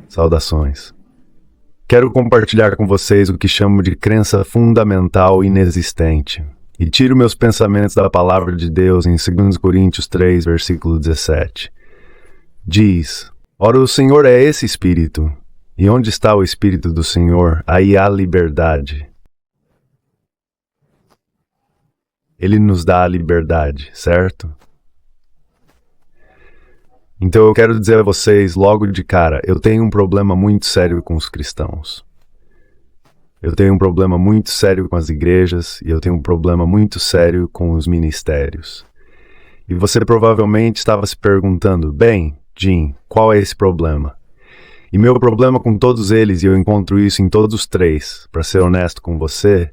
Saudações. Quero compartilhar com vocês o que chamo de crença fundamental inexistente. E tiro meus pensamentos da palavra de Deus em 2 Coríntios 3, versículo 17. Diz: Ora, o Senhor é esse Espírito, e onde está o Espírito do Senhor, aí há liberdade. Ele nos dá a liberdade, certo? Então eu quero dizer a vocês logo de cara, eu tenho um problema muito sério com os cristãos. Eu tenho um problema muito sério com as igrejas e eu tenho um problema muito sério com os ministérios. E você provavelmente estava se perguntando, bem, Jim, qual é esse problema? E meu problema com todos eles, e eu encontro isso em todos os três, para ser honesto com você,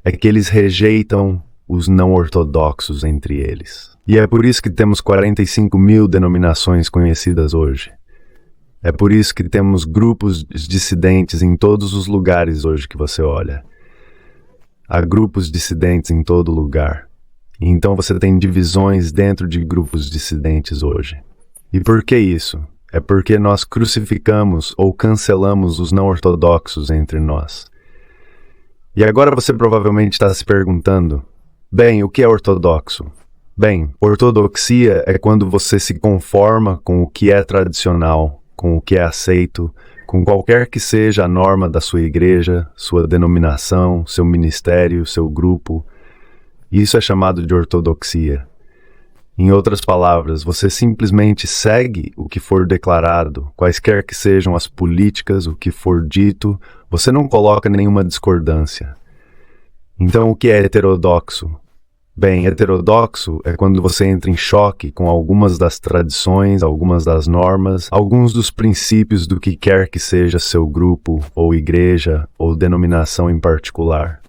é que eles rejeitam os não ortodoxos entre eles. E é por isso que temos 45 mil denominações conhecidas hoje. É por isso que temos grupos dissidentes em todos os lugares hoje que você olha. Há grupos dissidentes em todo lugar. E então você tem divisões dentro de grupos dissidentes hoje. E por que isso? É porque nós crucificamos ou cancelamos os não ortodoxos entre nós. E agora você provavelmente está se perguntando, bem, o que é ortodoxo? Bem, ortodoxia é quando você se conforma com o que é tradicional, com o que é aceito, com qualquer que seja a norma da sua igreja, sua denominação, seu ministério, seu grupo. Isso é chamado de ortodoxia. Em outras palavras, você simplesmente segue o que for declarado, quaisquer que sejam as políticas, o que for dito, você não coloca nenhuma discordância. Então, o que é heterodoxo? Bem, heterodoxo é quando você entra em choque com algumas das tradições, algumas das normas, alguns dos princípios do que quer que seja seu grupo, ou igreja, ou denominação em particular.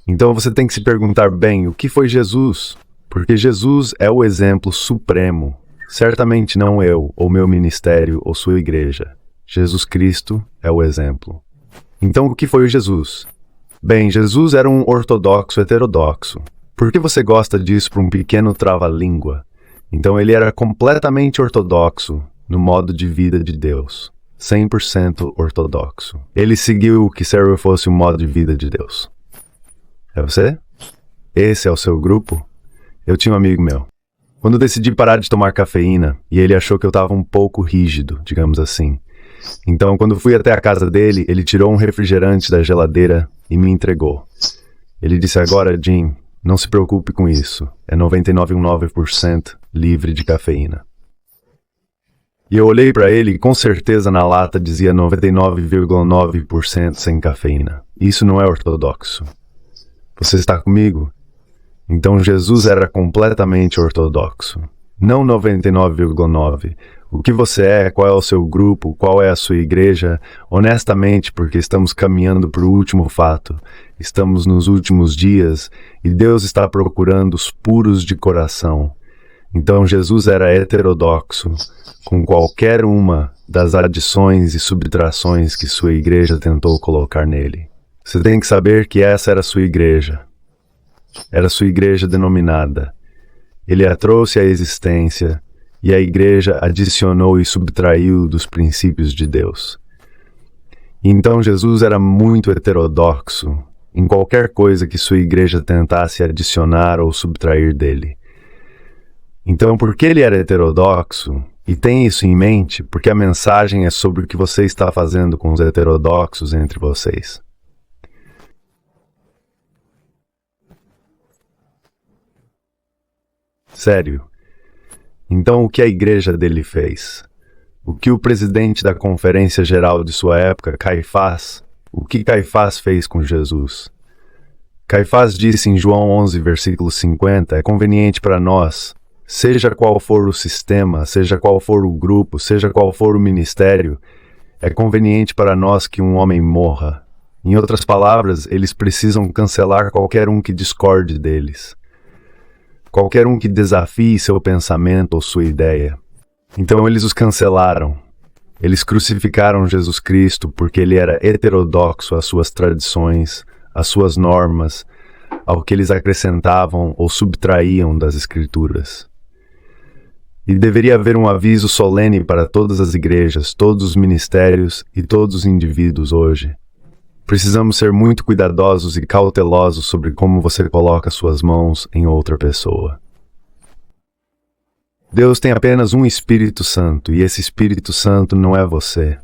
Então você tem que se perguntar, bem, o que foi Jesus? Porque Jesus é o exemplo supremo. Certamente não eu, ou meu ministério, ou sua igreja. Jesus Cristo é o exemplo. Então o que foi o Jesus? Bem, Jesus era um ortodoxo heterodoxo. Por que você gosta disso para um pequeno trava-língua? Então ele era completamente ortodoxo no modo de vida de Deus. 100% ortodoxo. Ele seguiu o que se fosse o modo de vida de Deus. É você? Esse é o seu grupo? Eu tinha um amigo meu. Quando decidi parar de tomar cafeína, e ele achou que eu estava um pouco rígido, digamos assim. Então, quando fui até a casa dele, ele tirou um refrigerante da geladeira e me entregou. Ele disse, agora, Jim, não se preocupe com isso. É 99,9% livre de cafeína. E eu olhei para ele e com certeza na lata dizia 99,9% sem cafeína. Isso não é ortodoxo. Você está comigo? Então Jesus era completamente ortodoxo. Não 99,9%. O que você é, qual é o seu grupo, qual é a sua igreja, honestamente, porque estamos caminhando para o último fato. Estamos nos últimos dias e Deus está procurando os puros de coração. Então Jesus era heterodoxo, com qualquer uma das adições e subtrações que sua igreja tentou colocar nele. Você tem que saber que essa era a sua igreja. Era sua igreja denominada. Ele a trouxe à existência e a igreja adicionou e subtraiu dos princípios de Deus. Então Jesus era muito heterodoxo em qualquer coisa que sua igreja tentasse adicionar ou subtrair dele. Então, porque ele era heterodoxo, e tem isso em mente, porque a mensagem é sobre o que você está fazendo com os heterodoxos entre vocês. Sério. Então, o que a igreja dele fez? O que o presidente da Conferência Geral de sua época, Caifás, o que Caifás fez com Jesus? Caifás disse em João 11, versículo 50, é conveniente para nós, seja qual for o sistema, seja qual for o grupo, seja qual for o ministério, é conveniente para nós que um homem morra. Em outras palavras, eles precisam cancelar qualquer um que discorde deles. Qualquer um que desafie seu pensamento ou sua ideia. Então eles os cancelaram. Eles crucificaram Jesus Cristo porque ele era heterodoxo às suas tradições, às suas normas, ao que eles acrescentavam ou subtraíam das Escrituras. E deveria haver um aviso solene para todas as igrejas, todos os ministérios e todos os indivíduos hoje. Precisamos ser muito cuidadosos e cautelosos sobre como você coloca suas mãos em outra pessoa. Deus tem apenas um Espírito Santo, e esse Espírito Santo não é você.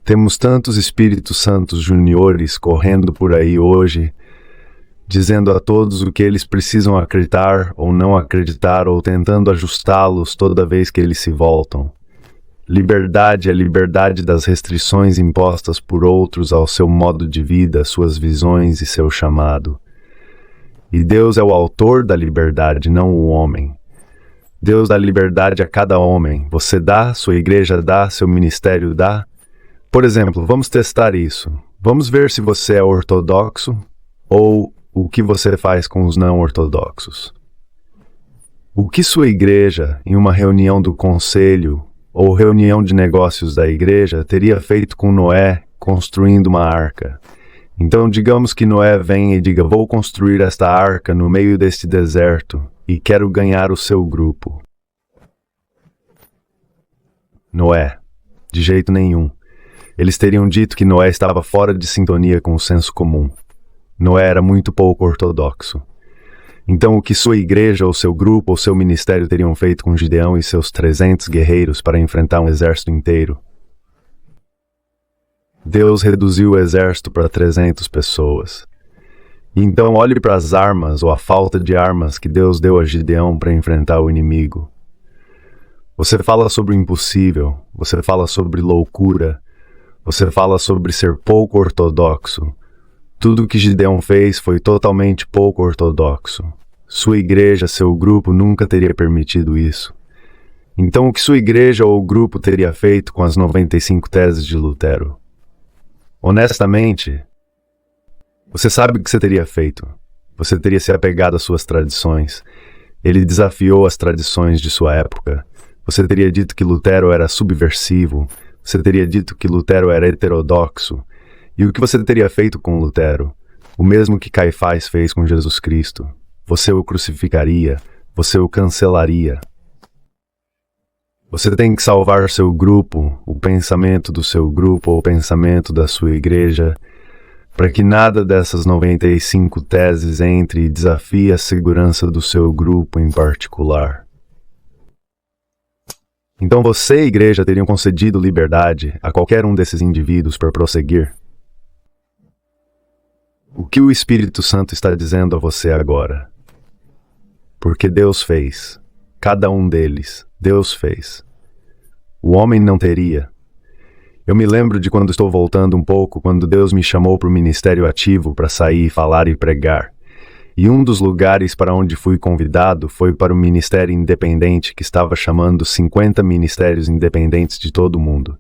Temos tantos Espíritos Santos juniores correndo por aí hoje, dizendo a todos o que eles precisam acreditar ou não acreditar, ou tentando ajustá-los toda vez que eles se voltam. Liberdade é liberdade das restrições impostas por outros ao seu modo de vida, suas visões e seu chamado. E Deus é o autor da liberdade, não o homem. Deus dá liberdade a cada homem. Você dá, sua igreja dá, seu ministério dá. Por exemplo, vamos testar isso. Vamos ver se você é ortodoxo ou o que você faz com os não ortodoxos. O que sua igreja, em uma reunião do conselho ou reunião de negócios da igreja, teria feito com Noé construindo uma arca? Então, digamos que Noé vem e diga: vou construir esta arca no meio deste deserto e quero ganhar o seu grupo. Noé: de jeito nenhum. Eles teriam dito que Noé estava fora de sintonia com o senso comum. Noé era muito pouco ortodoxo. Então, o que sua igreja, ou seu grupo, ou seu ministério teriam feito com Gideão e seus 300 guerreiros para enfrentar um exército inteiro? Deus reduziu o exército para 300 pessoas. Então, olhe para as armas, ou a falta de armas que Deus deu a Gideão para enfrentar o inimigo. Você fala sobre o impossível, você fala sobre loucura, você fala sobre ser pouco ortodoxo. Tudo o que Gideão fez foi totalmente pouco ortodoxo. Sua igreja, seu grupo, nunca teria permitido isso. Então, o que sua igreja ou grupo teria feito com as 95 teses de Lutero? Honestamente, você sabe o que você teria feito. Você teria se apegado às suas tradições. Ele desafiou as tradições de sua época. Você teria dito que Lutero era subversivo. Você teria dito que Lutero era heterodoxo. E o que você teria feito com Lutero? O mesmo que Caifás fez com Jesus Cristo. Você o crucificaria. Você o cancelaria. Você tem que salvar seu grupo, o pensamento do seu grupo ou o pensamento da sua igreja, para que nada dessas 95 teses entre e desafie a segurança do seu grupo em particular. Então você e a igreja teriam concedido liberdade a qualquer um desses indivíduos para prosseguir? O que o Espírito Santo está dizendo a você agora? Porque Deus fez. Cada um deles, Deus fez. O homem não teria. Eu me lembro de quando estou voltando um pouco, quando Deus me chamou para o ministério ativo para sair, falar e pregar. E um dos lugares para onde fui convidado foi para o ministério independente que estava chamando 50 ministérios independentes de todo o mundo.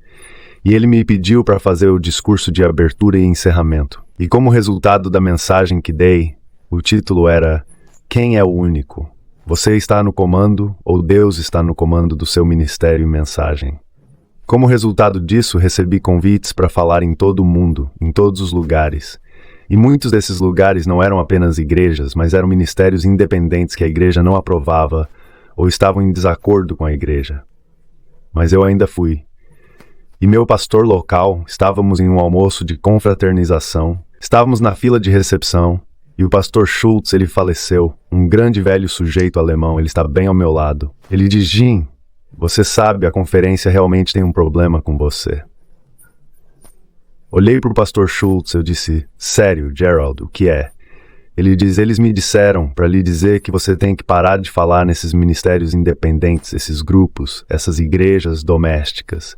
E ele me pediu para fazer o discurso de abertura e encerramento. E como resultado da mensagem que dei, o título era: Quem é o único? Você está no comando ou Deus está no comando do seu ministério e mensagem? Como resultado disso, recebi convites para falar em todo o mundo, em todos os lugares. E muitos desses lugares não eram apenas igrejas, mas eram ministérios independentes que a igreja não aprovava ou estavam em desacordo com a igreja. Mas eu ainda fui. E meu pastor local, estávamos em um almoço de confraternização, estávamos na fila de recepção, e o pastor Schultz, ele faleceu, um grande velho sujeito alemão, ele está bem ao meu lado. Ele diz: Jim, você sabe, a conferência realmente tem um problema com você. Olhei para o pastor Schultz, eu disse: sério, Gerald, o que é? Ele diz: eles me disseram para lhe dizer que você tem que parar de falar nesses ministérios independentes, esses grupos, essas igrejas domésticas.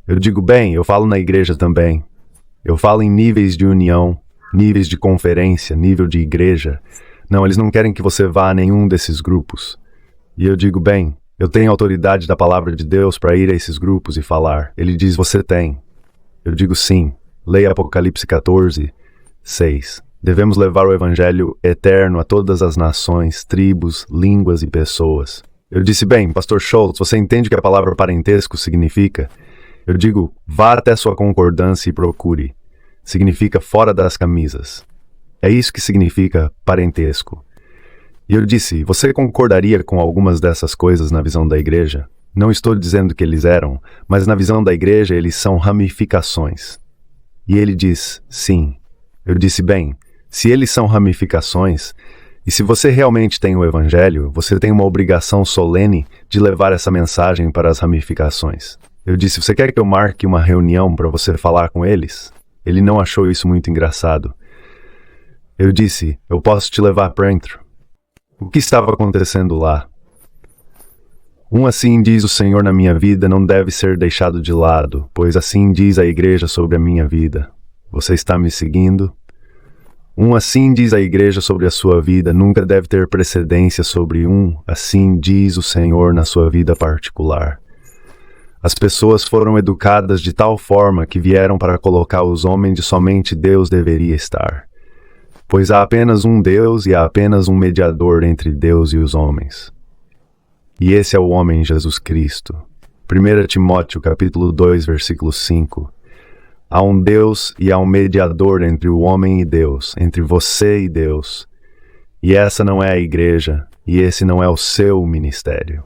Eu digo: bem, eu falo na igreja também. Eu falo em níveis de união, níveis de conferência, nível de igreja. Não, eles não querem que você vá a nenhum desses grupos. E eu digo: bem, eu tenho autoridade da palavra de Deus para ir a esses grupos e falar. Ele diz: você tem. Eu digo: sim. Leia Apocalipse 14, 6. Devemos levar o evangelho eterno a todas as nações, tribos, línguas e pessoas. Eu disse: bem, pastor Schultz, você entende o que a palavra parentesco significa? Eu digo: vá até sua concordância e procure. Significa fora das camisas. É isso que significa parentesco. E eu disse, você concordaria com algumas dessas coisas na visão da igreja? Não estou dizendo que eles eram, mas na visão da igreja eles são ramificações. E ele diz, sim. Eu disse, bem, se eles são ramificações, e se você realmente tem o evangelho, você tem uma obrigação solene de levar essa mensagem para as ramificações. Eu disse, você quer que eu marque uma reunião para você falar com eles? Ele não achou isso muito engraçado. Eu disse, eu posso te levar para dentro. O que estava acontecendo lá? Assim diz o Senhor na minha vida não deve ser deixado de lado, pois assim diz a igreja sobre a minha vida. Você está me seguindo? Assim diz a igreja sobre a sua vida nunca deve ter precedência sobre assim diz o Senhor na sua vida particular. As pessoas foram educadas de tal forma que vieram para colocar os homens onde somente Deus deveria estar. Pois há apenas um Deus e há apenas um mediador entre Deus e os homens. E esse é o homem Jesus Cristo. 1 Timóteo capítulo 2, versículo 5. Há um Deus e há um mediador entre o homem e Deus, entre você e Deus. E essa não é a igreja, e esse não é o seu ministério.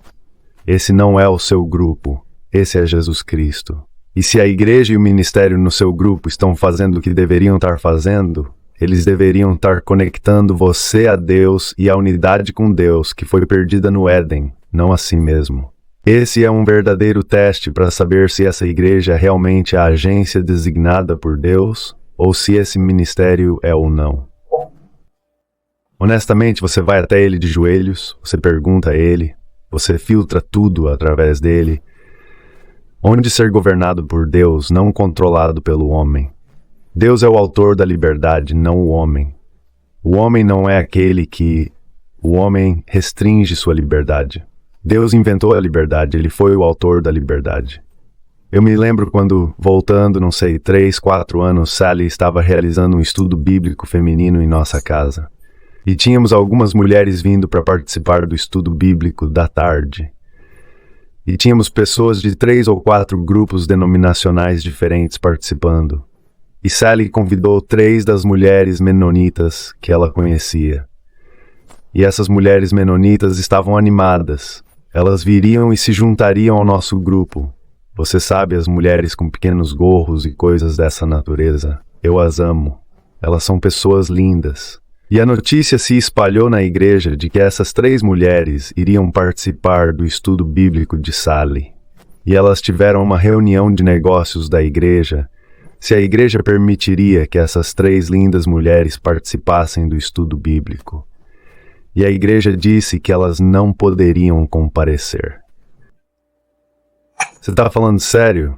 Esse não é o seu grupo, esse é Jesus Cristo. E se a igreja e o ministério no seu grupo estão fazendo o que deveriam estar fazendo, eles deveriam estar conectando você a Deus e a unidade com Deus que foi perdida no Éden, não a si mesmo. Esse é um verdadeiro teste para saber se essa igreja é realmente a agência designada por Deus ou se esse ministério é ou não. Honestamente, você vai até ele de joelhos, você pergunta a ele, você filtra tudo através dele. Onde ser governado por Deus, não controlado pelo homem. Deus é o autor da liberdade, não o homem. O homem não é aquele que... O homem restringe sua liberdade. Deus inventou a liberdade, ele foi o autor da liberdade. Eu me lembro quando, voltando, 3, 4 anos, Sally estava realizando um estudo bíblico feminino em nossa casa. E tínhamos algumas mulheres vindo para participar do estudo bíblico da tarde. E tínhamos pessoas de 3 ou 4 grupos denominacionais diferentes participando. E Sally convidou 3 das mulheres menonitas que ela conhecia. E essas mulheres menonitas estavam animadas. Elas viriam e se juntariam ao nosso grupo. Você sabe, as mulheres com pequenos gorros e coisas dessa natureza. Eu as amo. Elas são pessoas lindas. E a notícia se espalhou na igreja de que essas 3 mulheres iriam participar do estudo bíblico de Sally. E elas tiveram uma reunião de negócios da igreja, se a igreja permitiria que essas 3 lindas mulheres participassem do estudo bíblico. E a igreja disse que elas não poderiam comparecer. Você está falando sério?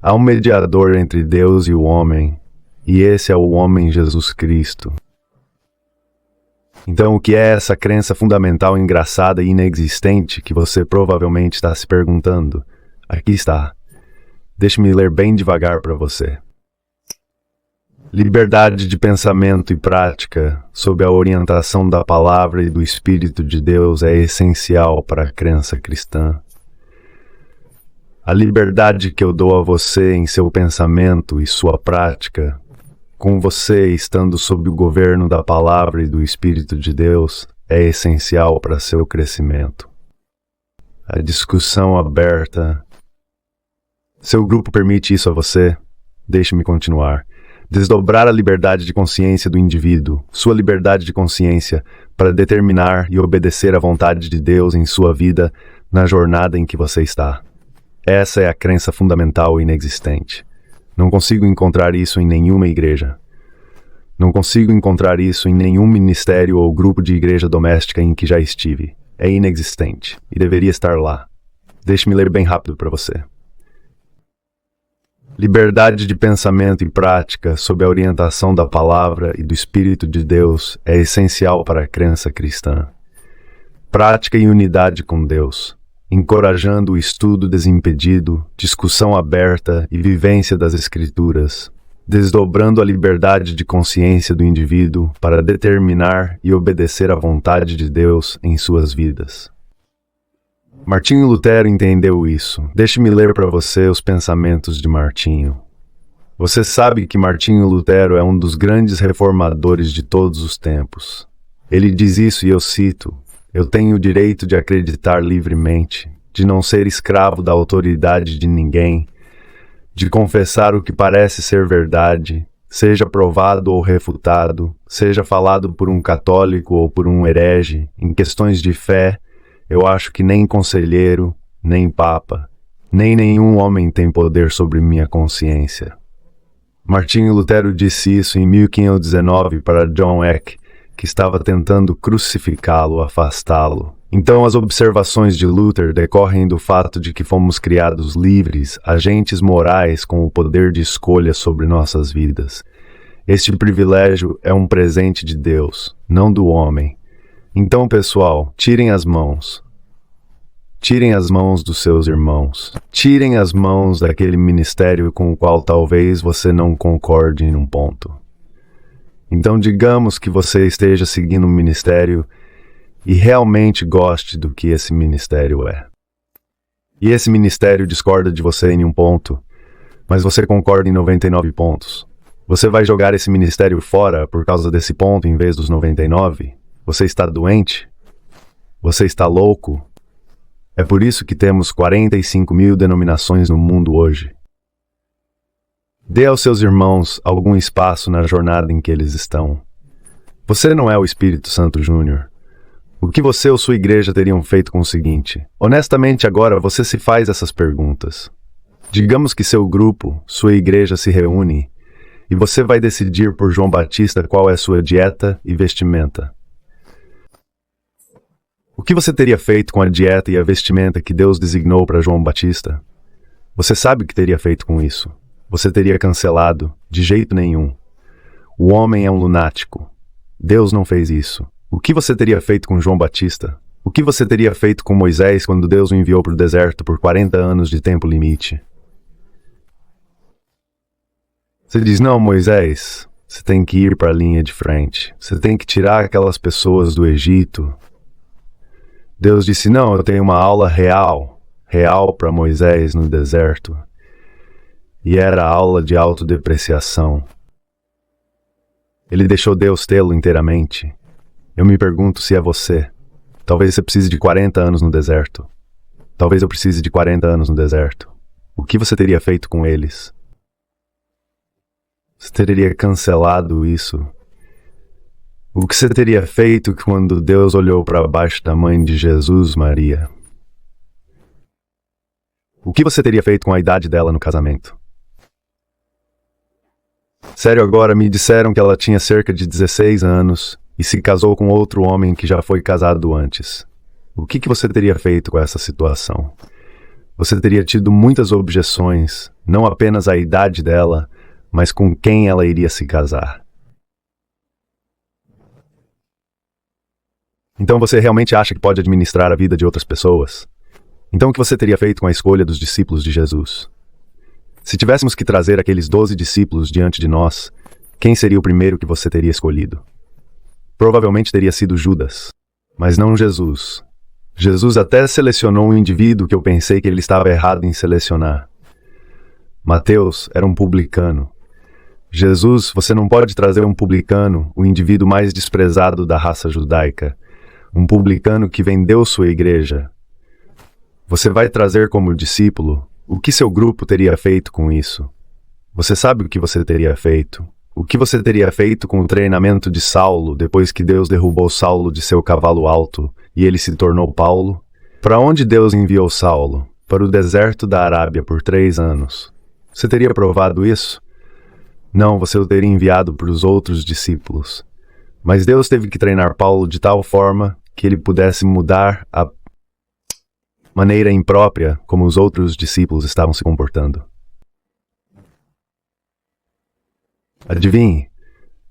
Há um mediador entre Deus e o homem, e esse é o homem Jesus Cristo. Então, o que é essa crença fundamental, engraçada e inexistente que você provavelmente está se perguntando? Aqui está. Deixe-me ler bem devagar para você. Liberdade de pensamento e prática, sob a orientação da palavra e do Espírito de Deus, é essencial para a crença cristã. A liberdade que eu dou a você em seu pensamento e sua prática, com você estando sob o governo da palavra e do Espírito de Deus, é essencial para seu crescimento. A discussão aberta. Seu grupo permite isso a você? Deixe-me continuar. Desdobrar a liberdade de consciência do indivíduo, sua liberdade de consciência, para determinar e obedecer à vontade de Deus em sua vida na jornada em que você está. Essa é a crença fundamental e inexistente. Não consigo encontrar isso em nenhuma igreja. Não consigo encontrar isso em nenhum ministério ou grupo de igreja doméstica em que já estive. É inexistente e deveria estar lá. Deixe-me ler bem rápido para você. Liberdade de pensamento e prática, sob a orientação da palavra e do Espírito de Deus, é essencial para a crença cristã. Prática e unidade com Deus, encorajando o estudo desimpedido, discussão aberta e vivência das Escrituras, desdobrando a liberdade de consciência do indivíduo para determinar e obedecer à vontade de Deus em suas vidas. Martinho Lutero entendeu isso. Deixe-me ler para você os pensamentos de Martinho. Você sabe que Martinho Lutero é um dos grandes reformadores de todos os tempos. Ele diz isso e eu cito: eu tenho o direito de acreditar livremente, de não ser escravo da autoridade de ninguém, de confessar o que parece ser verdade, seja provado ou refutado, seja falado por um católico ou por um herege. Em questões de fé, eu acho que nem conselheiro, nem papa, nem nenhum homem tem poder sobre minha consciência. Martinho Lutero disse isso em 1519 para John Eck, que estava tentando crucificá-lo, afastá-lo. Então as observações de Luther decorrem do fato de que fomos criados livres, agentes morais com o poder de escolha sobre nossas vidas. Este privilégio é um presente de Deus, não do homem. Então, pessoal, tirem as mãos. Tirem as mãos dos seus irmãos. Tirem as mãos daquele ministério com o qual talvez você não concorde em um ponto. Então, digamos que você esteja seguindo um ministério e realmente goste do que esse ministério é. E esse ministério discorda de você em um ponto, mas você concorda em 99 pontos. Você vai jogar esse ministério fora por causa desse ponto em vez dos 99? Você está doente? Você está louco? É por isso que temos 45 mil denominações no mundo hoje. Dê aos seus irmãos algum espaço na jornada em que eles estão. Você não é o Espírito Santo Júnior. O que você ou sua igreja teriam feito com o seguinte? Honestamente, agora você se faz essas perguntas. Digamos que seu grupo, sua igreja se reúne e você vai decidir por João Batista qual é sua dieta e vestimenta. O que você teria feito com a dieta e a vestimenta que Deus designou para João Batista? Você sabe o que teria feito com isso. Você teria cancelado, de jeito nenhum. O homem é um lunático. Deus não fez isso. O que você teria feito com João Batista? O que você teria feito com Moisés quando Deus o enviou para o deserto por 40 anos de tempo limite? Você diz: não, Moisés, você tem que ir para a linha de frente. Você tem que tirar aquelas pessoas do Egito. Deus disse: não, eu tenho uma aula real para Moisés no deserto. E era a aula de autodepreciação. Ele deixou Deus tê-lo inteiramente. Eu me pergunto se é você. Talvez você precise de 40 anos no deserto. Talvez eu precise de 40 anos no deserto. O que você teria feito com eles? Você teria cancelado isso? O que você teria feito quando Deus olhou para baixo da mãe de Jesus, Maria? O que você teria feito com a idade dela no casamento? Sério, agora me disseram que ela tinha cerca de 16 anos e se casou com outro homem que já foi casado antes. O que você teria feito com essa situação? Você teria tido muitas objeções, não apenas à idade dela, mas com quem ela iria se casar. Então você realmente acha que pode administrar a vida de outras pessoas? Então o que você teria feito com a escolha dos discípulos de Jesus? Se tivéssemos que trazer aqueles 12 discípulos diante de nós, quem seria o primeiro que você teria escolhido? Provavelmente teria sido Judas, mas não Jesus. Jesus até selecionou um indivíduo que eu pensei que ele estava errado em selecionar. Mateus era um publicano. Jesus, você não pode trazer um publicano, o indivíduo mais desprezado da raça judaica, um publicano que vendeu sua igreja. Você vai trazer como discípulo. O que seu grupo teria feito com isso? Você sabe o que você teria feito? O que você teria feito com o treinamento de Saulo depois que Deus derrubou Saulo de seu cavalo alto e ele se tornou Paulo? Para onde Deus enviou Saulo? Para o deserto da Arábia por 3 anos. Você teria provado isso? Não, você o teria enviado para os outros discípulos. Mas Deus teve que treinar Paulo de tal forma que ele pudesse mudar a maneira imprópria como os outros discípulos estavam se comportando. Adivinhe,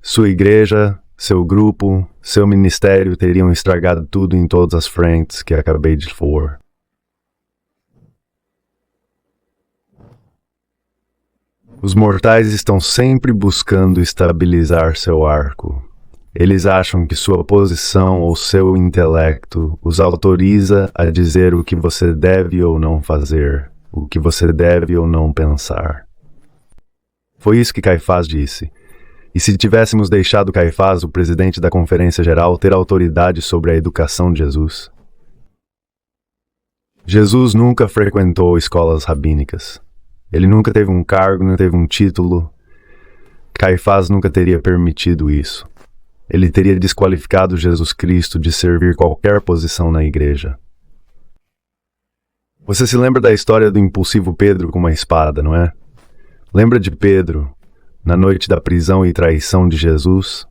sua igreja, seu grupo, seu ministério teriam estragado tudo em todas as frentes que acabei de falar. Os mortais estão sempre buscando estabilizar seu arco. Eles acham que sua posição ou seu intelecto os autoriza a dizer o que você deve ou não fazer, o que você deve ou não pensar. Foi isso que Caifás disse. E se tivéssemos deixado Caifás, o presidente da Conferência Geral, ter autoridade sobre a educação de Jesus? Jesus nunca frequentou escolas rabínicas. Ele nunca teve um cargo, não teve um título. Caifás nunca teria permitido isso. Ele teria desqualificado Jesus Cristo de servir qualquer posição na igreja. Você se lembra da história do impulsivo Pedro com uma espada, não é? Lembra de Pedro, na noite da prisão e traição de Jesus?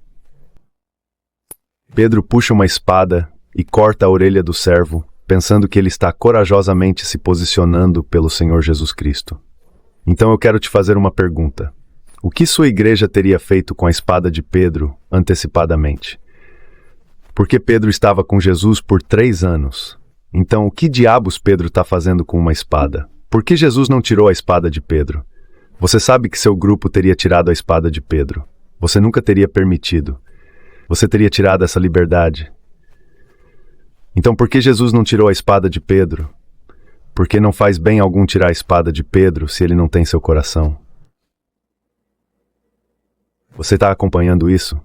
Pedro puxa uma espada e corta a orelha do servo, pensando que ele está corajosamente se posicionando pelo Senhor Jesus Cristo. Então eu quero te fazer uma pergunta. O que sua igreja teria feito com a espada de Pedro antecipadamente? Porque Pedro estava com Jesus por 3 anos. Então o que diabos Pedro está fazendo com uma espada? Por que Jesus não tirou a espada de Pedro? Você sabe que seu grupo teria tirado a espada de Pedro. Você nunca teria permitido. Você teria tirado essa liberdade. Então por que Jesus não tirou a espada de Pedro? Porque não faz bem algum tirar a espada de Pedro se ele não tem seu coração. Você está acompanhando isso?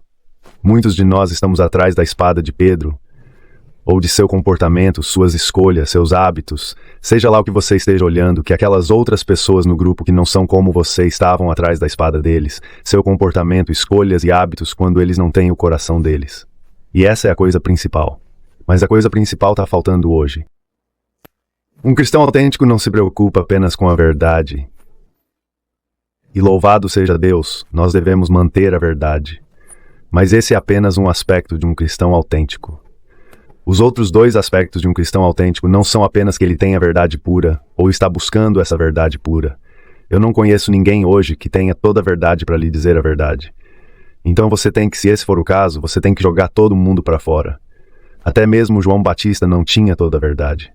Muitos de nós estamos atrás da espada de Pedro, ou de seu comportamento, suas escolhas, seus hábitos, seja lá o que você esteja olhando, que aquelas outras pessoas no grupo que não são como você estavam atrás da espada deles, seu comportamento, escolhas e hábitos quando eles não têm o coração deles. E essa é a coisa principal. Mas a coisa principal está faltando hoje. Um cristão autêntico não se preocupa apenas com a verdade. E louvado seja Deus, nós devemos manter a verdade. Mas esse é apenas um aspecto de um cristão autêntico. Os outros 2 aspectos de um cristão autêntico não são apenas que ele tem a verdade pura, ou está buscando essa verdade pura. Eu não conheço ninguém hoje que tenha toda a verdade para lhe dizer a verdade. Então você tem que, se esse for o caso, você tem que jogar todo mundo para fora. Até mesmo João Batista não tinha toda a verdade.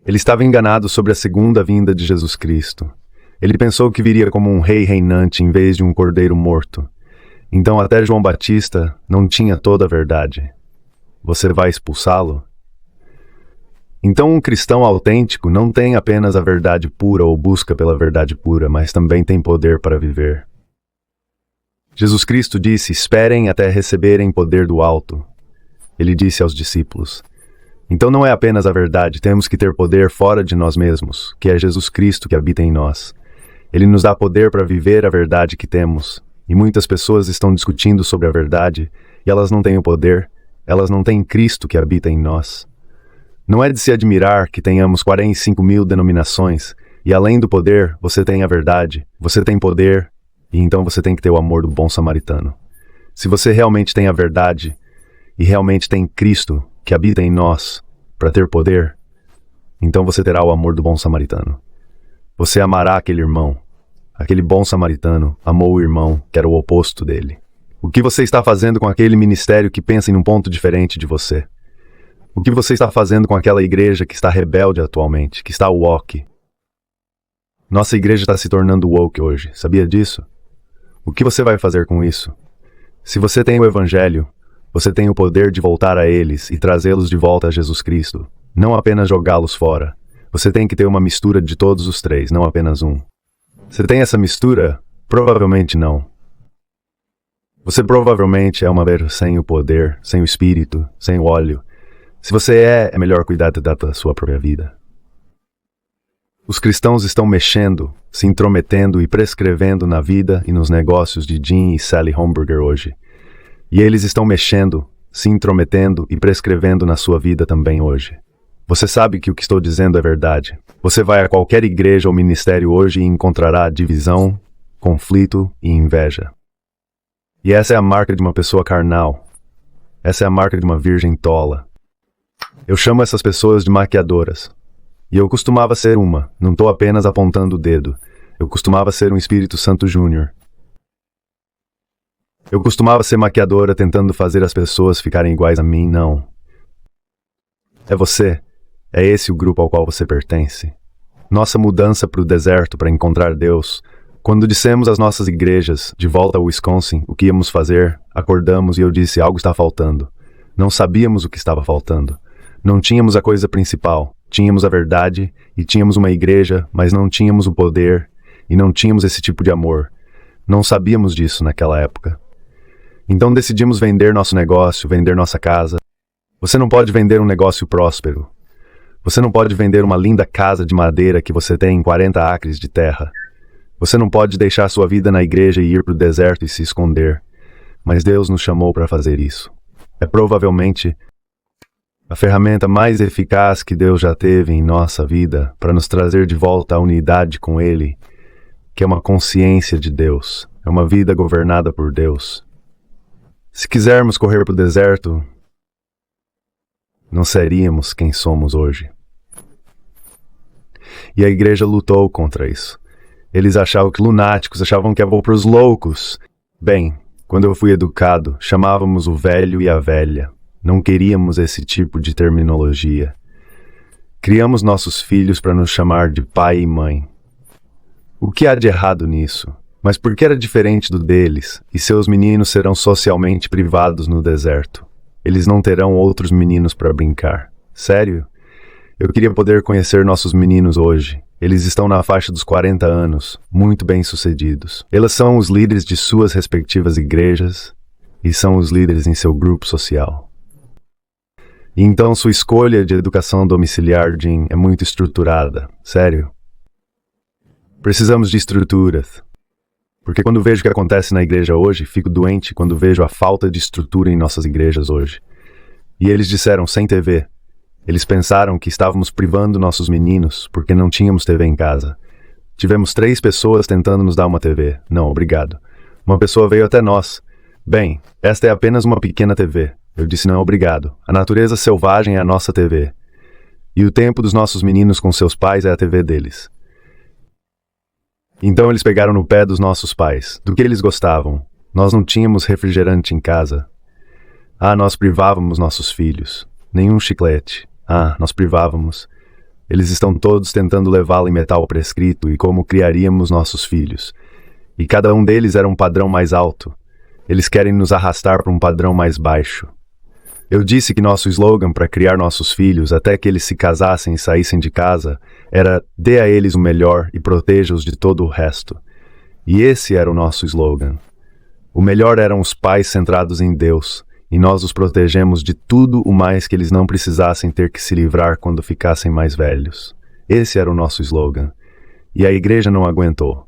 Ele estava enganado sobre a segunda vinda de Jesus Cristo. Ele pensou que viria como um rei reinante em vez de um cordeiro morto. Então até João Batista não tinha toda a verdade. Você vai expulsá-lo? Então um cristão autêntico não tem apenas a verdade pura ou busca pela verdade pura, mas também tem poder para viver. Jesus Cristo disse: esperem até receberem poder do alto. Ele disse aos discípulos. Então não é apenas a verdade, temos que ter poder fora de nós mesmos, que é Jesus Cristo que habita em nós. Ele nos dá poder para viver a verdade que temos. E muitas pessoas estão discutindo sobre a verdade, e elas não têm o poder, elas não têm Cristo que habita em nós. Não é de se admirar que tenhamos 45.000 denominações, e além do poder, você tem a verdade, você tem poder, e então você tem que ter o amor do bom samaritano. Se você realmente tem a verdade, e realmente tem Cristo que habita em nós para ter poder, então você terá o amor do bom samaritano. Você amará aquele irmão. Aquele bom samaritano amou o irmão que era o oposto dele. O que você está fazendo com aquele ministério que pensa em um ponto diferente de você? O que você está fazendo com aquela igreja que está rebelde atualmente, que está woke? Nossa igreja está se tornando woke hoje, sabia disso? O que você vai fazer com isso? Se você tem o evangelho, você tem o poder de voltar a eles e trazê-los de volta a Jesus Cristo, não apenas jogá-los fora. Você tem que ter uma mistura de todos os 3, não apenas um. Você tem essa mistura? Provavelmente não. Você provavelmente é uma mulher sem o poder, sem o espírito, sem o óleo. Se você é melhor cuidar da sua própria vida. Os cristãos estão mexendo, se intrometendo e prescrevendo na vida e nos negócios de Jim e Sally Homburger hoje. E eles estão mexendo, se intrometendo e prescrevendo na sua vida também hoje. Você sabe que o que estou dizendo é verdade. Você vai a qualquer igreja ou ministério hoje e encontrará divisão, conflito e inveja. E essa é a marca de uma pessoa carnal. Essa é a marca de uma virgem tola. Eu chamo essas pessoas de maquiadoras. E eu costumava ser uma, não estou apenas apontando o dedo. Eu costumava ser um Espírito Santo Júnior. Eu costumava ser maquiadora tentando fazer as pessoas ficarem iguais a mim, não. É você. É esse o grupo ao qual você pertence. Nossa mudança para o deserto para encontrar Deus. Quando dissemos às nossas igrejas, de volta ao Wisconsin, o que íamos fazer, acordamos e eu disse: algo está faltando. Não sabíamos o que estava faltando. Não tínhamos a coisa principal. Tínhamos a verdade e tínhamos uma igreja, mas não tínhamos o poder e não tínhamos esse tipo de amor. Não sabíamos disso naquela época. Então decidimos vender nosso negócio, vender nossa casa. Você não pode vender um negócio próspero. Você não pode vender uma linda casa de madeira que você tem em 40 acres de terra. Você não pode deixar sua vida na igreja e ir para o deserto e se esconder. Mas Deus nos chamou para fazer isso. É provavelmente a ferramenta mais eficaz que Deus já teve em nossa vida para nos trazer de volta à unidade com Ele, que é uma consciência de Deus, é uma vida governada por Deus. Se quisermos correr para o deserto, não seríamos quem somos hoje. E a igreja lutou contra isso. Eles achavam que lunáticos, achavam que eram para os loucos. Bem, quando eu fui educado, chamávamos o velho e a velha. Não queríamos esse tipo de terminologia. Criamos nossos filhos para nos chamar de pai e mãe. O que há de errado nisso? Mas por que era diferente do deles, e seus meninos serão socialmente privados no deserto? Eles não terão outros meninos para brincar. Sério? Eu queria poder conhecer nossos meninos hoje. Eles estão na faixa dos 40 anos, muito bem-sucedidos. Eles são os líderes de suas respectivas igrejas e são os líderes em seu grupo social. E então sua escolha de educação domiciliar, Jim, é muito estruturada. Sério? Precisamos de estruturas. Porque quando vejo o que acontece na igreja hoje, fico doente quando vejo a falta de estrutura em nossas igrejas hoje. E eles disseram, sem TV. Eles pensaram que estávamos privando nossos meninos porque não tínhamos TV em casa. Tivemos 3 pessoas tentando nos dar uma TV. Não, obrigado. Uma pessoa veio até nós. Bem, esta é apenas uma pequena TV. Eu disse não, obrigado. A natureza selvagem é a nossa TV. E o tempo dos nossos meninos com seus pais é a TV deles. Então eles pegaram no pé dos nossos pais. Do que eles gostavam? Nós não tínhamos refrigerante em casa. Nós privávamos nossos filhos. Nenhum chiclete. Nós privávamos. Eles estão todos tentando levá-lo em metal prescrito e como criaríamos nossos filhos. E cada um deles era um padrão mais alto. Eles querem nos arrastar para um padrão mais baixo. Eu disse que nosso slogan para criar nossos filhos até que eles se casassem e saíssem de casa era dê a eles o melhor e proteja-os de todo o resto. E esse era o nosso slogan. O melhor eram os pais centrados em Deus, e nós os protegemos de tudo o mais que eles não precisassem ter que se livrar quando ficassem mais velhos. Esse era o nosso slogan. E a igreja não aguentou.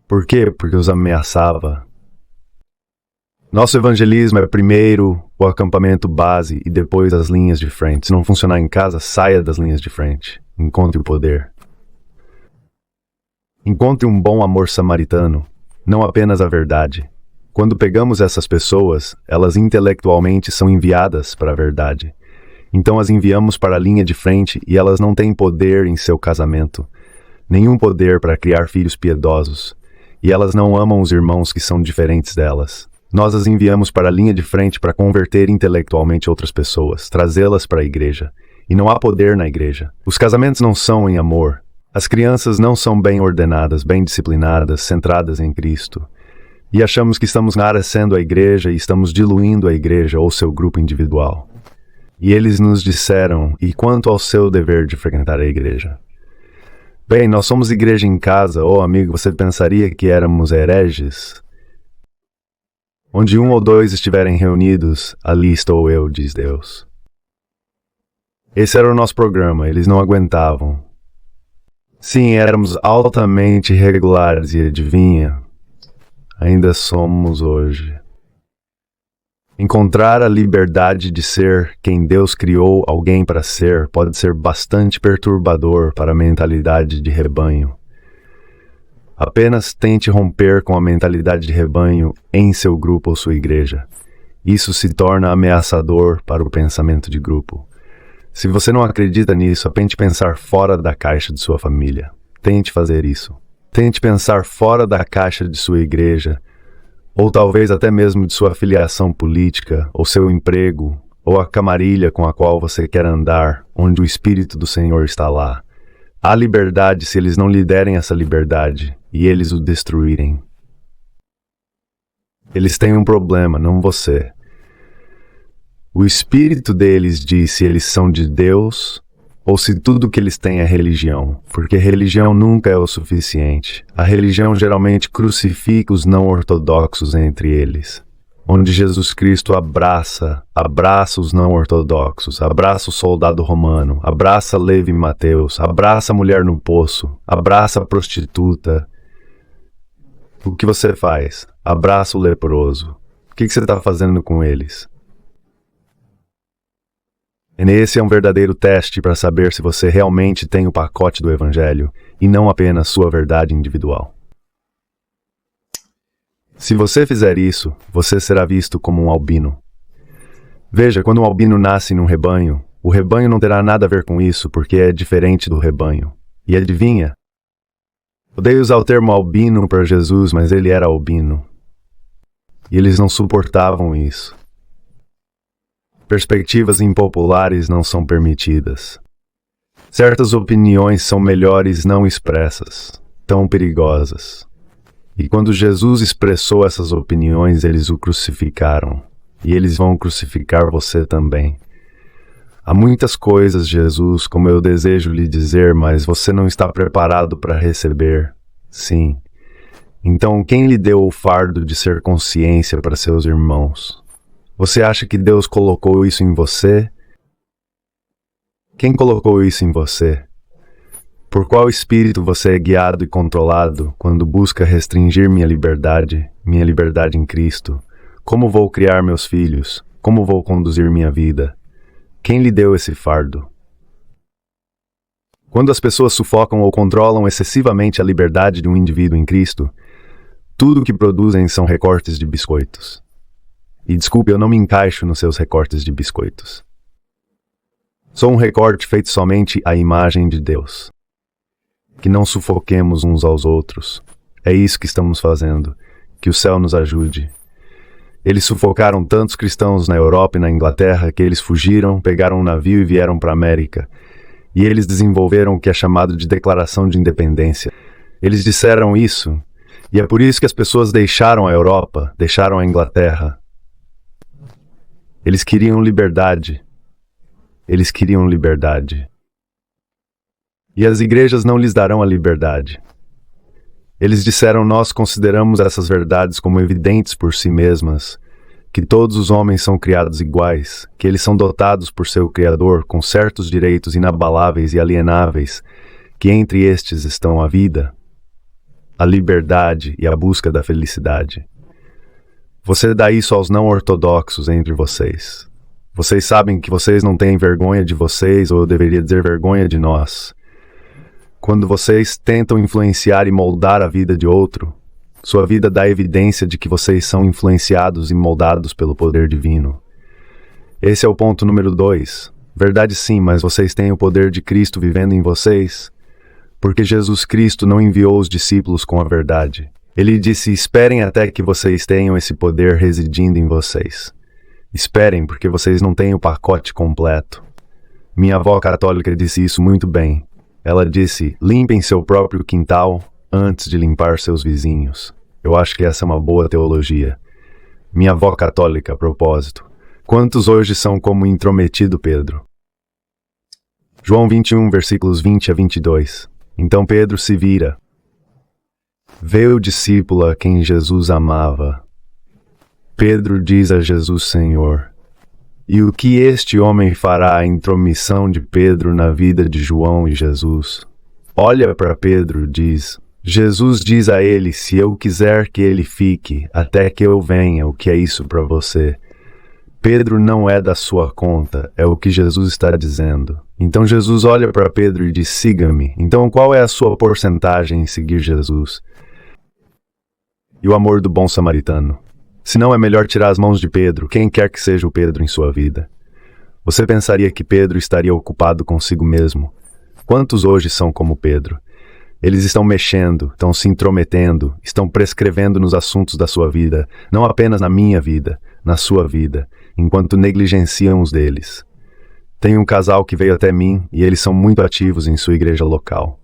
Por quê? Porque os ameaçava. Nosso evangelismo é primeiro o acampamento base e depois as linhas de frente. Se não funcionar em casa, saia das linhas de frente. Encontre o poder. Encontre um bom amor samaritano, não apenas a verdade. Quando pegamos essas pessoas, elas intelectualmente são enviadas para a verdade. Então as enviamos para a linha de frente e elas não têm poder em seu casamento. Nenhum poder para criar filhos piedosos. E elas não amam os irmãos que são diferentes delas. Nós as enviamos para a linha de frente para converter intelectualmente outras pessoas, trazê-las para a igreja. E não há poder na igreja. Os casamentos não são em amor. As crianças não são bem ordenadas, bem disciplinadas, centradas em Cristo. E achamos que estamos encarecendo a igreja e estamos diluindo a igreja ou seu grupo individual. E eles nos disseram, e quanto ao seu dever de frequentar a igreja? Bem, nós somos igreja em casa, amigo, você pensaria que éramos hereges? Onde 1 ou 2 estiverem reunidos, ali estou eu, diz Deus. Esse era o nosso programa, eles não aguentavam. Sim, éramos altamente irregulares e adivinha? Ainda somos hoje. Encontrar a liberdade de ser quem Deus criou alguém para ser pode ser bastante perturbador para a mentalidade de rebanho. Apenas tente romper com a mentalidade de rebanho em seu grupo ou sua igreja. Isso se torna ameaçador para o pensamento de grupo. Se você não acredita nisso, tente pensar fora da caixa de sua família. Tente fazer isso. Tente pensar fora da caixa de sua igreja, ou talvez até mesmo de sua filiação política, ou seu emprego, ou a camarilha com a qual você quer andar, onde o Espírito do Senhor está lá. Há liberdade se eles não lhe derem essa liberdade e eles o destruírem. Eles têm um problema, não você. O Espírito deles diz se eles são de Deus ou se tudo que eles têm é religião, porque religião nunca é o suficiente. A religião geralmente crucifica os não ortodoxos entre eles, onde Jesus Cristo abraça os não ortodoxos, abraça o soldado romano, abraça Levi e Mateus, abraça a mulher no poço, abraça a prostituta. O que você faz? Abraça o leproso. O que você está fazendo com eles? E esse é um verdadeiro teste para saber se você realmente tem o pacote do Evangelho e não apenas sua verdade individual. Se você fizer isso, você será visto como um albino. Veja, quando um albino nasce num rebanho, o rebanho não terá nada a ver com isso porque é diferente do rebanho. E adivinha? Odeio usar o termo albino para Jesus, mas ele era albino. E eles não suportavam isso. Perspectivas impopulares não são permitidas. Certas opiniões são melhores não expressas, tão perigosas. E quando Jesus expressou essas opiniões, eles o crucificaram. E eles vão crucificar você também. Há muitas coisas, Jesus, como eu desejo lhe dizer, mas você não está preparado para receber. Sim. Então, quem lhe deu o fardo de ser consciência para seus irmãos? Você acha que Deus colocou isso em você? Quem colocou isso em você? Por qual espírito você é guiado e controlado quando busca restringir minha liberdade em Cristo? Como vou criar meus filhos? Como vou conduzir minha vida? Quem lhe deu esse fardo? Quando as pessoas sufocam ou controlam excessivamente a liberdade de um indivíduo em Cristo, tudo o que produzem são recortes de biscoitos. E desculpe, eu não me encaixo nos seus recortes de biscoitos. Sou um recorte feito somente à imagem de Deus. Que não sufoquemos uns aos outros. É isso que estamos fazendo. Que o céu nos ajude. Eles sufocaram tantos cristãos na Europa e na Inglaterra que eles fugiram, pegaram um navio e vieram para a América. E eles desenvolveram o que é chamado de Declaração de Independência. Eles disseram isso, e é por isso que as pessoas deixaram a Europa, deixaram a Inglaterra. Eles queriam liberdade. Eles queriam liberdade. E as igrejas não lhes darão a liberdade. Eles disseram: nós consideramos essas verdades como evidentes por si mesmas, que todos os homens são criados iguais, que eles são dotados por seu Criador com certos direitos inabaláveis e alienáveis, que entre estes estão a vida, a liberdade e a busca da felicidade. Você dá isso aos não ortodoxos entre vocês. Vocês sabem que vocês não têm vergonha de vocês, ou eu deveria dizer vergonha de nós. Quando vocês tentam influenciar e moldar a vida de outro, sua vida dá evidência de que vocês são influenciados e moldados pelo poder divino. Esse é o ponto número 2. Verdade sim, mas vocês têm o poder de Cristo vivendo em vocês, porque Jesus Cristo não enviou os discípulos com a verdade. Ele disse: esperem até que vocês tenham esse poder residindo em vocês. Esperem, porque vocês não têm o pacote completo. Minha avó católica disse isso muito bem. Ela disse: limpem seu próprio quintal antes de limpar seus vizinhos. Eu acho que essa é uma boa teologia. Minha avó católica, a propósito. Quantos hoje são como intrometido Pedro? João 21, versículos 20 a 22. Então Pedro se vira. Vê o discípulo a quem Jesus amava. Pedro diz a Jesus: Senhor. E o que este homem fará a intromissão de Pedro na vida de João e Jesus? Olha para Pedro e diz: Jesus diz a ele: se eu quiser que ele fique, até que eu venha, o que é isso para você? Pedro não é da sua conta, é o que Jesus está dizendo. Então Jesus olha para Pedro e diz: siga-me. Então qual é a sua porcentagem em seguir Jesus? E o amor do bom samaritano? Se não é melhor tirar as mãos de Pedro, quem quer que seja o Pedro em sua vida. Você pensaria que Pedro estaria ocupado consigo mesmo. Quantos hoje são como Pedro? Eles estão mexendo, estão se intrometendo, estão prescrevendo nos assuntos da sua vida, não apenas na minha vida, na sua vida, enquanto negligenciam os deles. Tem um casal que veio até mim e eles são muito ativos em sua igreja local.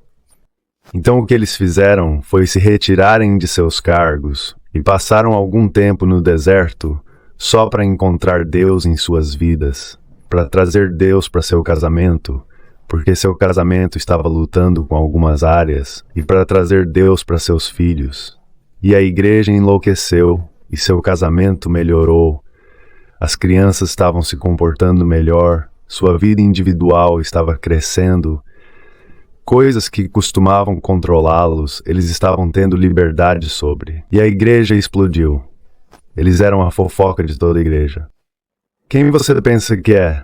Então o que eles fizeram foi se retirarem de seus cargos e passaram algum tempo no deserto só para encontrar Deus em suas vidas, para trazer Deus para seu casamento, porque seu casamento estava lutando com algumas áreas e para trazer Deus para seus filhos. E a igreja enlouqueceu e seu casamento melhorou. As crianças estavam se comportando melhor, sua vida individual estava crescendo. Coisas que costumavam controlá-los, eles estavam tendo liberdade sobre. E a igreja explodiu. Eles eram a fofoca de toda a igreja. Quem você pensa que é?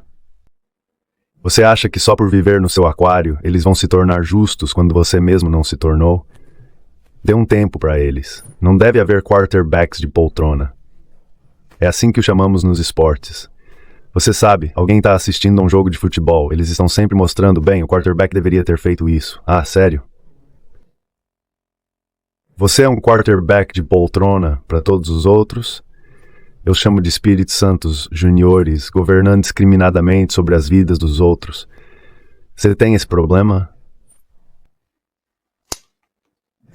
Você acha que só por viver no seu aquário, eles vão se tornar justos quando você mesmo não se tornou? Dê um tempo para eles. Não deve haver quarterbacks de poltrona. É assim que o chamamos nos esportes. Você sabe, alguém está assistindo a um jogo de futebol, eles estão sempre mostrando, bem, o quarterback deveria ter feito isso. Ah, sério? Você é um quarterback de poltrona para todos os outros? Eu chamo de Espíritos Santos juniores, governando discriminadamente sobre as vidas dos outros. Você tem esse problema?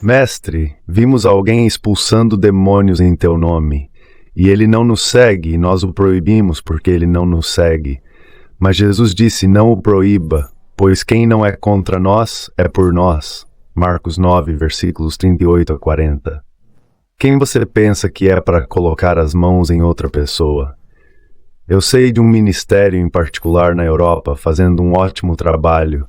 Mestre, vimos alguém expulsando demônios em teu nome, e ele não nos segue, e nós o proibimos porque ele não nos segue. Mas Jesus disse, não o proíba, pois quem não é contra nós, é por nós. Marcos 9, versículos 38 a 40. Quem você pensa que é para colocar as mãos em outra pessoa? Eu sei de um ministério em particular na Europa fazendo um ótimo trabalho,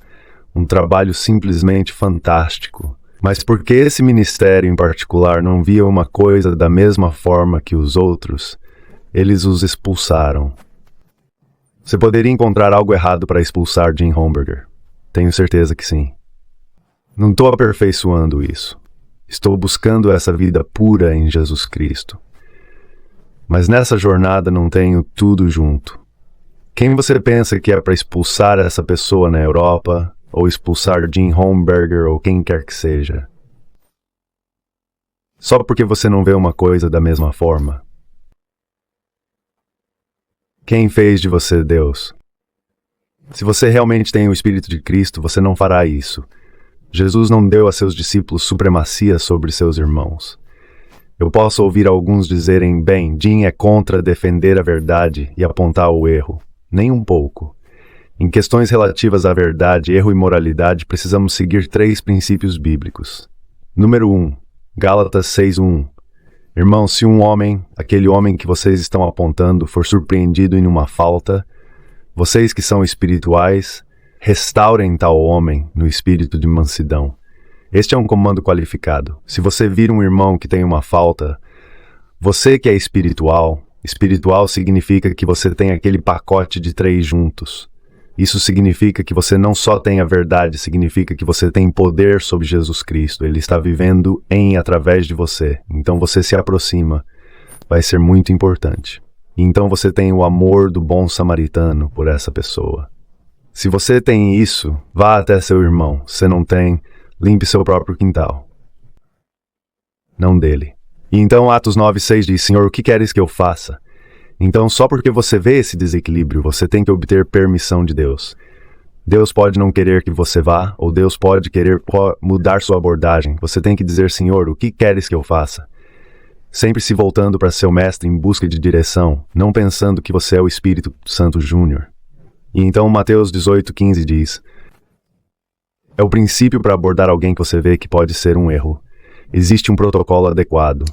um trabalho simplesmente fantástico. Mas porque esse ministério em particular não via uma coisa da mesma forma que os outros, eles os expulsaram. Você poderia encontrar algo errado para expulsar Jim Homberger. Tenho certeza que sim. Não estou aperfeiçoando isso. Estou buscando essa vida pura em Jesus Cristo. Mas nessa jornada não tenho tudo junto. Quem você pensa que é para expulsar essa pessoa na Europa, ou expulsar Jim Homberger, ou quem quer que seja? Só porque você não vê uma coisa da mesma forma? Quem fez de você Deus? Se você realmente tem o Espírito de Cristo, você não fará isso. Jesus não deu a seus discípulos supremacia sobre seus irmãos. Eu posso ouvir alguns dizerem, bem, Jim é contra defender a verdade e apontar o erro. Nem um pouco. Em questões relativas à verdade, erro e moralidade, precisamos seguir 3 princípios bíblicos. Número 1. Gálatas 6:1. Irmãos, se um homem, aquele homem que vocês estão apontando, for surpreendido em uma falta, vocês que são espirituais, restaurem tal homem no espírito de mansidão. Este é um comando qualificado. Se você vir um irmão que tem uma falta, você que é espiritual significa que você tem aquele pacote de 3 juntos. Isso significa que você não só tem a verdade, significa que você tem poder sobre Jesus Cristo. Ele está vivendo em e através de você. Então você se aproxima. Vai ser muito importante. E então você tem o amor do bom samaritano por essa pessoa. Se você tem isso, vá até seu irmão. Se não tem, limpe seu próprio quintal. Não dele. E então Atos 9:6 diz, Senhor, o que queres que eu faça? Então, só porque você vê esse desequilíbrio, você tem que obter permissão de Deus. Deus pode não querer que você vá, ou Deus pode querer mudar sua abordagem. Você tem que dizer, Senhor, o que queres que eu faça? Sempre se voltando para seu mestre em busca de direção, não pensando que você é o Espírito Santo Júnior. E então Mateus 18:15 diz, é o princípio para abordar alguém que você vê que pode ser um erro. Existe um protocolo adequado.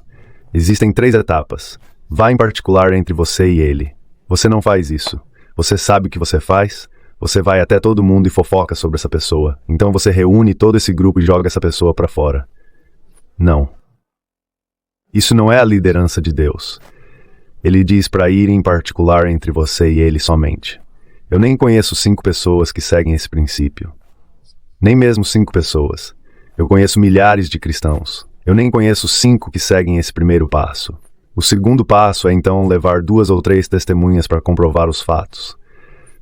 Existem 3 etapas. Vá em particular entre você e ele. Você não faz isso. Você sabe o que você faz? Você vai até todo mundo e fofoca sobre essa pessoa. Então você reúne todo esse grupo e joga essa pessoa para fora. Não. Isso não é a liderança de Deus. Ele diz para ir em particular entre você e ele somente. Eu nem conheço 5 pessoas que seguem esse princípio. Nem mesmo 5 pessoas. Eu conheço milhares de cristãos. Eu nem conheço 5 que seguem esse primeiro passo. O segundo passo é então levar 2 ou 3 testemunhas para comprovar os fatos.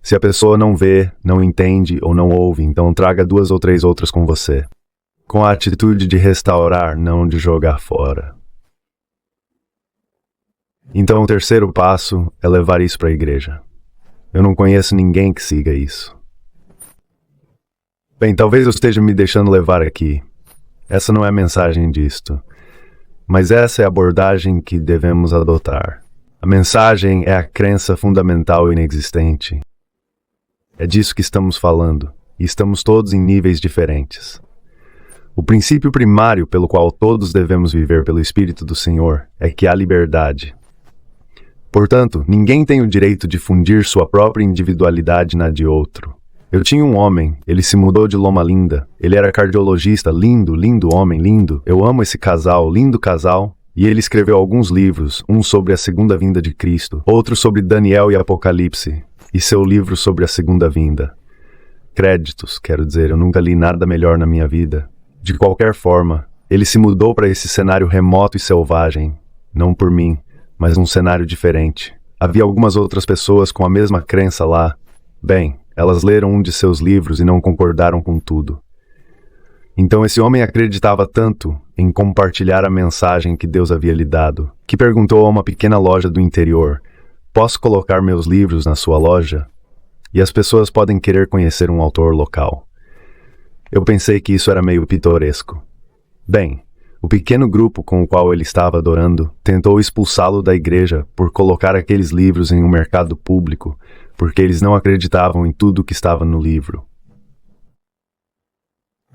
Se a pessoa não vê, não entende ou não ouve, então traga 2 ou 3 outras com você. Com a atitude de restaurar, não de jogar fora. Então o terceiro passo é levar isso para a igreja. Eu não conheço ninguém que siga isso. Bem, talvez eu esteja me deixando levar aqui. Essa não é a mensagem disto. Mas essa é a abordagem que devemos adotar. A mensagem é a crença fundamental inexistente. É disso que estamos falando. e estamos todos em níveis diferentes. O princípio primário pelo qual todos devemos viver pelo Espírito do Senhor é que há liberdade. Portanto, ninguém tem o direito de fundir sua própria individualidade na de outro. Eu tinha um homem, ele se mudou de Loma Linda, ele era cardiologista, lindo, lindo homem, lindo. Eu amo esse casal, lindo casal. E ele escreveu alguns livros, um sobre a segunda vinda de Cristo, outro sobre Daniel e Apocalipse, e seu livro sobre a segunda vinda. Créditos, quero dizer, eu nunca li nada melhor na minha vida. De qualquer forma, ele se mudou para esse cenário remoto e selvagem, não por mim, mas um cenário diferente. Havia algumas outras pessoas com a mesma crença lá. Bem, elas leram um de seus livros e não concordaram com tudo. Então esse homem acreditava tanto em compartilhar a mensagem que Deus havia lhe dado, que perguntou a uma pequena loja do interior: "Posso colocar meus livros na sua loja?" E as pessoas podem querer conhecer um autor local. Eu pensei que isso era meio pitoresco. Bem, o pequeno grupo com o qual ele estava adorando tentou expulsá-lo da igreja por colocar aqueles livros em um mercado público, porque eles não acreditavam em tudo que estava no livro.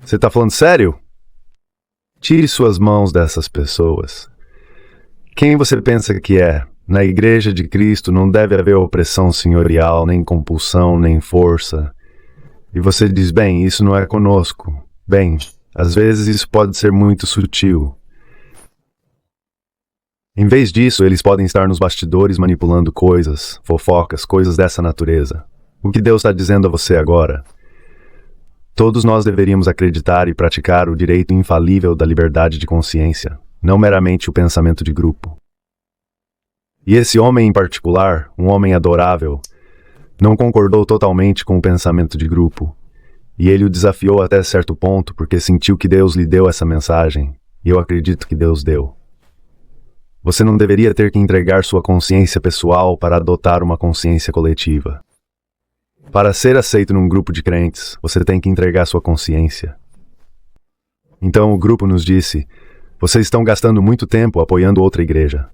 Você tá falando sério? Tire suas mãos dessas pessoas. Quem você pensa que é? Na Igreja de Cristo não deve haver opressão senhorial, nem compulsão, nem força. E você diz, bem, isso não é conosco. Bem, às vezes isso pode ser muito sutil. Em vez disso, eles podem estar nos bastidores manipulando coisas, fofocas, coisas dessa natureza. O que Deus está dizendo a você agora? Todos nós deveríamos acreditar e praticar o direito infalível da liberdade de consciência, não meramente o pensamento de grupo. E esse homem em particular, um homem adorável, não concordou totalmente com o pensamento de grupo, e ele o desafiou até certo ponto porque sentiu que Deus lhe deu essa mensagem, e eu acredito que Deus deu. Você não deveria ter que entregar sua consciência pessoal para adotar uma consciência coletiva. Para ser aceito num grupo de crentes, você tem que entregar sua consciência. Então o grupo nos disse, vocês estão gastando muito tempo apoiando outra igreja.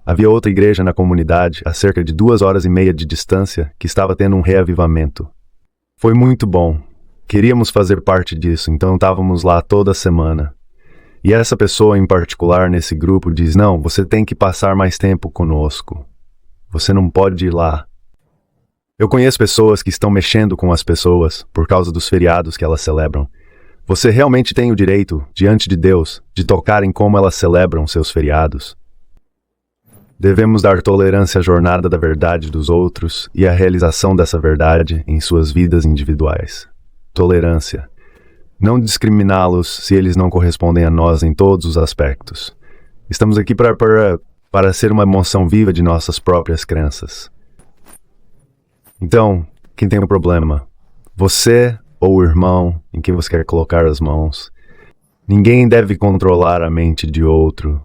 Havia outra igreja na comunidade, a cerca de 2h30 de distância, que estava tendo um reavivamento. Foi muito bom. Queríamos fazer parte disso, então estávamos lá toda semana. E essa pessoa em particular nesse grupo diz, não, você tem que passar mais tempo conosco. Você não pode ir lá. Eu conheço pessoas que estão mexendo com as pessoas por causa dos feriados que elas celebram. Você realmente tem o direito, diante de Deus, de tocar em como elas celebram seus feriados. Devemos dar tolerância à jornada da verdade dos outros e à realização dessa verdade em suas vidas individuais. Tolerância. Não discriminá-los se eles não correspondem a nós em todos os aspectos. Estamos aqui para ser uma emoção viva de nossas próprias crenças. Então, quem tem um problema? Você ou o irmão em quem você quer colocar as mãos? Ninguém deve controlar a mente de outro,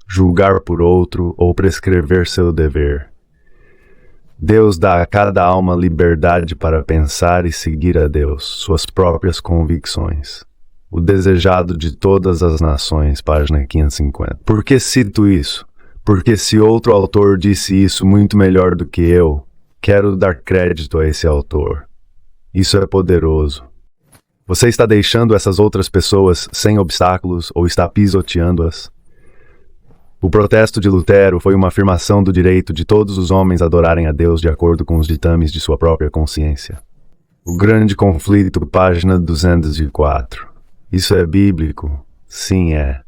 julgar por outro ou prescrever seu dever. Deus dá a cada alma liberdade para pensar e seguir a Deus, suas próprias convicções. O desejado de todas as nações, página 550. Por que cito isso? Porque se outro autor disse isso muito melhor do que eu, quero dar crédito a esse autor. Isso é poderoso. Você está deixando essas outras pessoas sem obstáculos ou está pisoteando-as? O protesto de Lutero foi uma afirmação do direito de todos os homens adorarem a Deus de acordo com os ditames de sua própria consciência. O grande conflito, página 204. Isso é bíblico? Sim, é.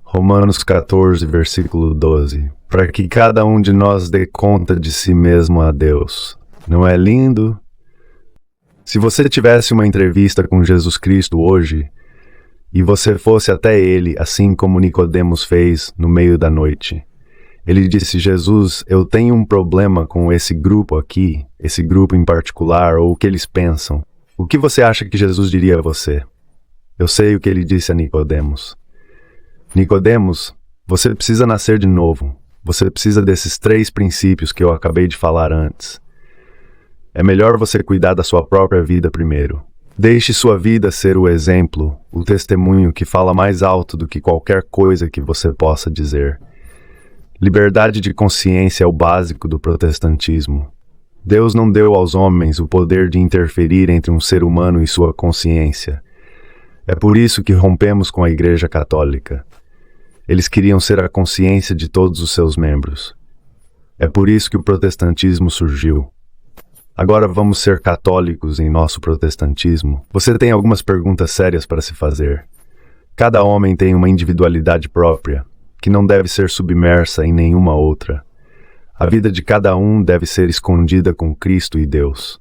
Romanos 14, versículo 12. Para que cada um de nós dê conta de si mesmo a Deus. Não é lindo? Se você tivesse uma entrevista com Jesus Cristo hoje, e você fosse até ele, assim como Nicodemos fez no meio da noite. Ele disse, Jesus, eu tenho um problema com esse grupo aqui, esse grupo em particular, ou o que eles pensam. O que você acha que Jesus diria a você? Eu sei o que ele disse a Nicodemos. Nicodemos, você precisa nascer de novo. Você precisa desses 3 princípios que eu acabei de falar antes. É melhor você cuidar da sua própria vida primeiro. Deixe sua vida ser o exemplo, o testemunho que fala mais alto do que qualquer coisa que você possa dizer. Liberdade de consciência é o básico do protestantismo. Deus não deu aos homens o poder de interferir entre um ser humano e sua consciência. É por isso que rompemos com a Igreja Católica. Eles queriam ser a consciência de todos os seus membros. É por isso que o protestantismo surgiu. Agora vamos ser católicos em nosso protestantismo. Você tem algumas perguntas sérias para se fazer. Cada homem tem uma individualidade própria, que não deve ser submersa em nenhuma outra. A vida de cada um deve ser escondida com Cristo e Deus.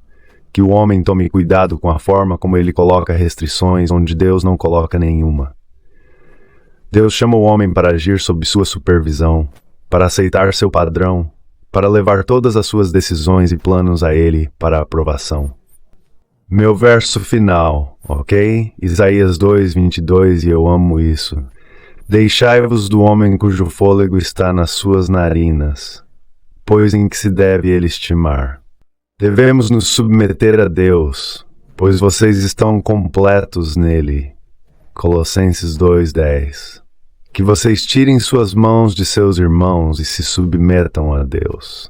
Que o homem tome cuidado com a forma como ele coloca restrições onde Deus não coloca nenhuma. Deus chama o homem para agir sob sua supervisão, para aceitar seu padrão, para levar todas as suas decisões e planos a ele para aprovação. Meu verso final, ok? Isaías 2:22, e eu amo isso. Deixai-vos do homem cujo fôlego está nas suas narinas, pois em que se deve ele estimar. Devemos nos submeter a Deus, pois vocês estão completos nele. Colossenses 2:10. Que vocês tirem suas mãos de seus irmãos e se submetam a Deus.